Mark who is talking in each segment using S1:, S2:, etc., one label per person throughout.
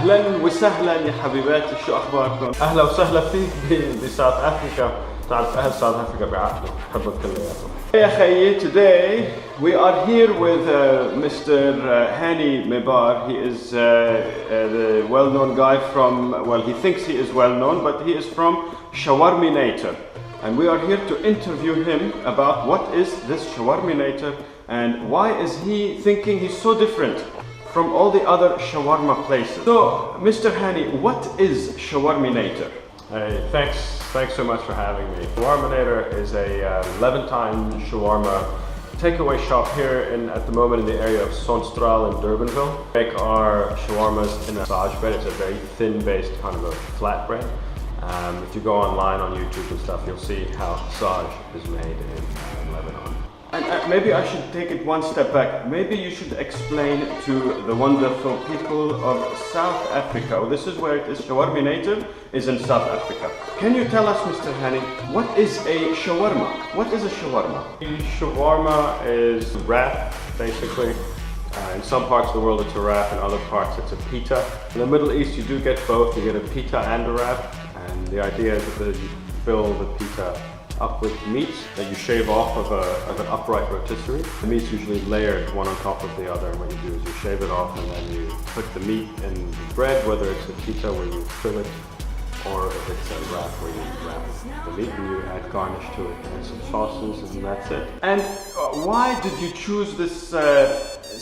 S1: أهلا وسهلا يا حبيباتي، شو أخباركم؟ أهلا وسهلا فيك بساوث أفريقيا. تعرف أهل ساوث أفريقيا بيعقلوا بحبوا كلياتهم. يا خيي, today we are here with Mr. Hani Mebar. He is the well-known guy from, well, he thinks he is well-known, but he is from Shawarminator. And we are here to interview him about what is this Shawarminator and why is he thinking he's so different from all the other shawarma places. So, Mr. Hani, what is Shawarminator?
S2: Hey, thanks so much for having me. Shawarminator is a Levantine shawarma takeaway shop here at the moment in the area of Sonstral in Durbanville. We make our shawarmas in a sage bread. It's a very thin based kind of a flat bread. If you go online on YouTube and stuff, you'll see how sage is made in Lebanon.
S1: And maybe I should take it one step back. Maybe you should explain to the wonderful people of South Africa. This is where it is. Shawarminator is in South Africa. Can you tell us, Mr. Hani, what is a shawarma? What is a shawarma?
S2: Shawarma is wrap, basically. In some parts of the world it's a wrap, in other parts it's a pita. In the Middle East you do get both. You get a pita and a wrap. And the idea is that you fill the pita up with meat that you shave off of an upright rotisserie. The meat's usually layered one on top of the other, and what you do is you shave it off and then you put the meat in the bread, whether it's a pita where you fill it or if it's a wrap where you wrap the meat and you add garnish to it and some sauces, and that's it.
S1: And why did you choose this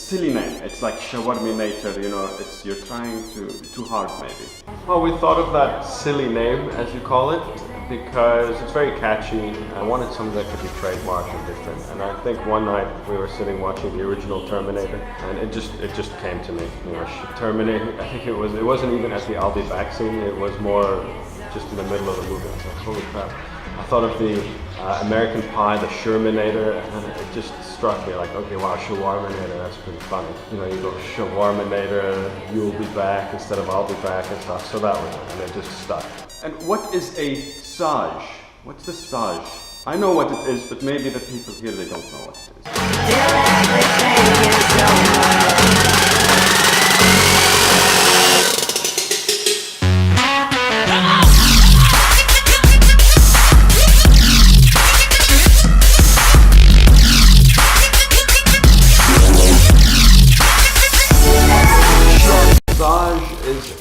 S1: silly name? It's like Shawarminator, you know, you're trying too hard maybe.
S2: Well, we thought of that silly name, as you call it, because it's very catchy. I wanted something that could be trademarked and different. And I think one night we were sitting watching the original Terminator, and it just came to me. You know, Terminator. I think it wasn't even at the I'll be back scene. It was more just in the middle of the movie. I was like, holy crap! I thought of the American Pie, the Shawarminator, and it just struck me like, okay, wow, Shawarminator, that's pretty funny. You know, you go Shawarminator, you'll be back instead of I'll be back and stuff. So that was it, and it just stuck.
S1: And what is a sage? What's the sage? I know what it is, but maybe the people here, they don't know what it is.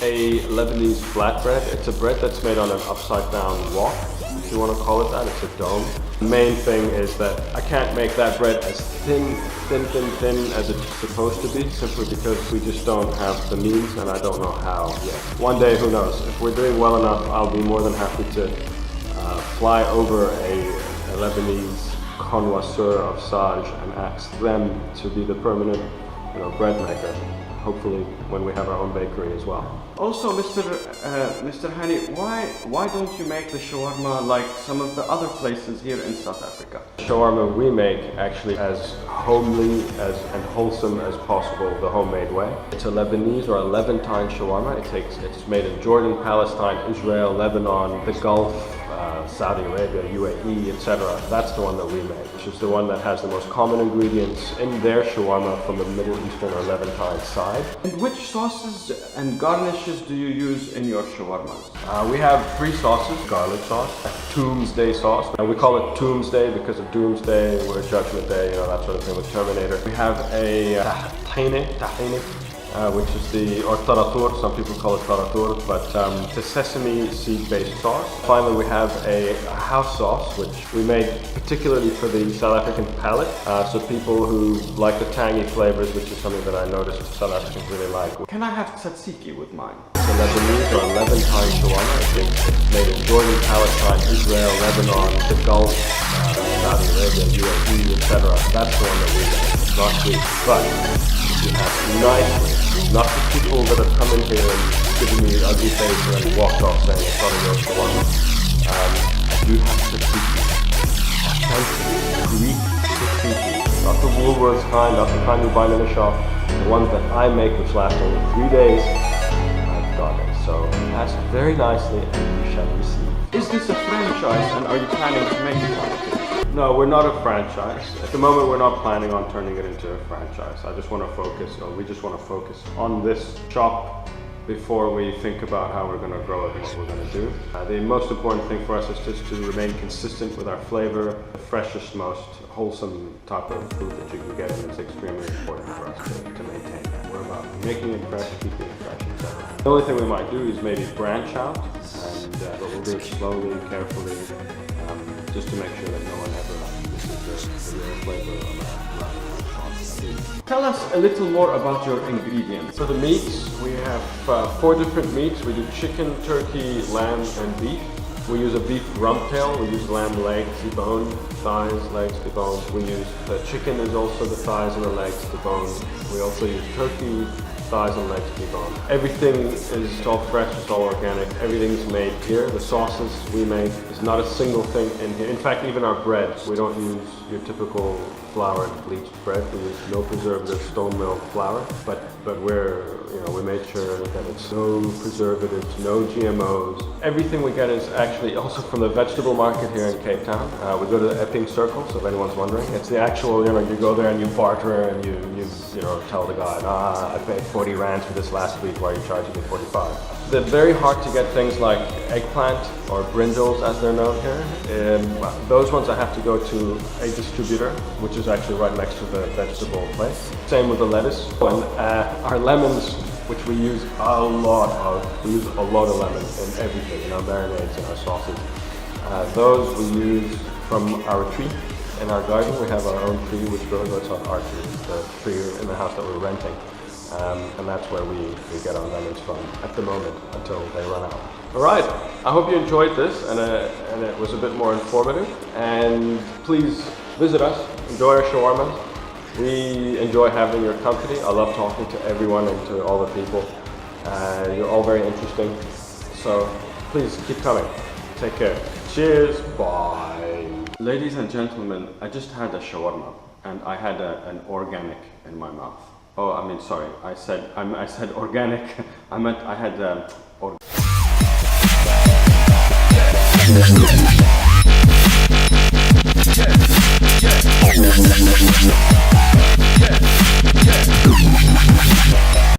S2: A Lebanese flatbread. It's a bread that's made on an upside down wok, if you want to call it that. It's a dome. The main thing is that I can't make that bread as thin as it's supposed to be, simply because we just don't have the means and I don't know how yet. One day, who knows? If we're doing well enough, I'll be more than happy to fly over a Lebanese connoisseur of sage and ask them to be the permanent, bread maker. Hopefully when we have our own bakery as well.
S1: Also, Mr. Hani, why don't you make the shawarma like some of the other places here in South Africa?
S2: Shawarma we make actually as homely and wholesome as possible, the homemade way. It's a Lebanese or a Levantine shawarma. It's made in Jordan, Palestine, Israel, Lebanon, the Gulf, Saudi Arabia, UAE, etc. That's the one that we make, which is the one that has the most common ingredients in their shawarma from the Middle Eastern or Levantine side.
S1: And which sauces and garnishes do you use in your shawarmas?
S2: We have 3 sauces: garlic sauce, Doomsday sauce. We call it Doomsday because of Doomsday, or Judgment Day, that sort of thing with Terminator. We have a tahini, which is or taratur, some people call it taratur, but it's a sesame seed-based sauce. Finally, we have a house sauce, which we made particularly for the South African palate. So people who like the tangy flavors, which is something that I noticed South Africans really like.
S1: Can I have tzatziki with mine?
S2: It's a Lebanese or Levantine shawarma. It's made in Jordan, Palestine, Israel, Lebanon, the Gulf, Saudi Arabia, UAE, etc. That's the one that we make. It's not sweet, but you have nicely. Not the people that have come in here and given me the ugly face and then walked off saying it's not a real shawarma. I do have tzatziki. Authentic Greek tzatziki. Not the Woolworths kind, not the kind you buy in a shop. The ones that I make, which last only 3 days, I've got it. So passed very nicely and you shall receive.
S1: Is this a franchise and are you planning to make it one?
S2: No, we're not a franchise. At the moment, we're not planning on turning it into a franchise. I just want to focus, or we just want to focus on this shop before we think about how we're going to grow it and what we're going to do. The most important thing for us is just to remain consistent with our flavor. The freshest, most wholesome type of food that you can get, and it's extremely important for us to maintain that. We're about making it fresh, keeping it fresh, etc. The only thing we might do is maybe branch out, but we'll do it slowly, carefully, just to make sure that no one ever misses the real flavor of our
S1: Tell us a little more about your ingredients.
S2: For the meats, we have 4 different meats. We do chicken, turkey, lamb, and beef. We use a beef rump tail. We use lamb legs, deboned, thighs, legs, deboned. We use chicken is also the thighs and the legs deboned. We also use turkey, thighs and legs deboned. Everything is all fresh, it's all organic. Everything's made here. The sauces we make, there's not a single thing in here. In fact, even our breads, we don't use your typical floured bleached bread. We use no preservative stone mill flour, but we made sure that it's no preservatives, no GMOs. Everything we get is actually also from the vegetable market here in Cape Town. We go to the Epping Circle, so if anyone's wondering, it's the actual, you go there and you barter and you tell the guy, I paid 40 rands for this last week, why are you charging me 45? They're very hard to get things like eggplant or brinjals, as they're known here. Those ones I have to go to a distributor, which is actually right next to the vegetable place. Same with the lettuce. And our lemons, which we use a lot of. We use a lot of lemon in everything, in our marinades and our sauces. Those we use from our tree in our garden. We have our own tree which grows. It's not our tree, it's the tree in the house that we're renting. And that's where we get our lemons from at the moment until they run out. Alright, I hope you enjoyed this and it was a bit more informative. And please visit us, enjoy our shawarmas. We enjoy having your company. I love talking to everyone and to all the people. You're all very interesting. So please keep coming. Take care. Cheers. Bye.
S1: Ladies and gentlemen, I just had a shawarma and I had an organic in my mouth. Oh, I mean, sorry. I said organic. I meant I had